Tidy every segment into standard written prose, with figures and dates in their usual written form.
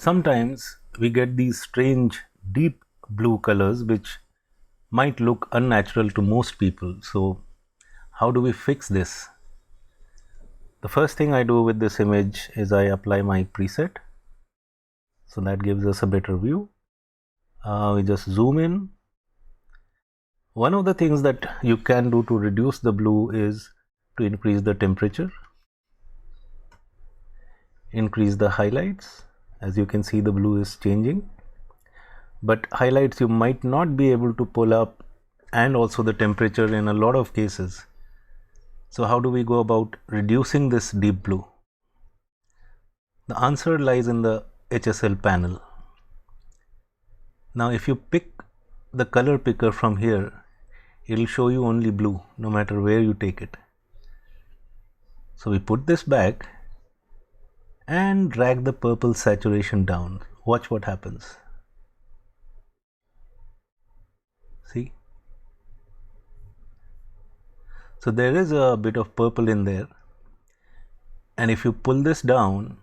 Sometimes we get these strange deep blue colors which might look unnatural to most people. So how do we fix this? The first thing I do with this image is I apply my preset. So that gives us a better view. We just zoom in. One of the things that you can do to reduce the blue is to increase the temperature, increase the highlights. As you can see, the blue is changing, but highlights you might not be able to pull up, and also the temperature in a lot of cases. So how do we go about reducing this deep blue? The answer lies in the HSL panel. Now if you pick the color picker from here, it will show you only blue no matter where you take it. So we put this back and drag the purple saturation down. Watch what happens. See? So there is a bit of purple in there, and if you pull this down,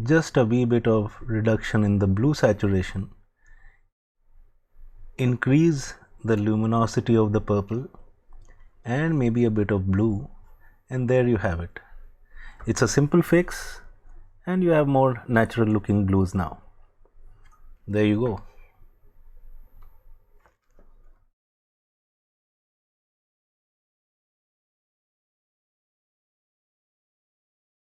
just a wee bit of reduction in the blue saturation, increase the luminosity of the purple and maybe a bit of blue, and there you have it. It's a simple fix and you have more natural looking blues now. There you go.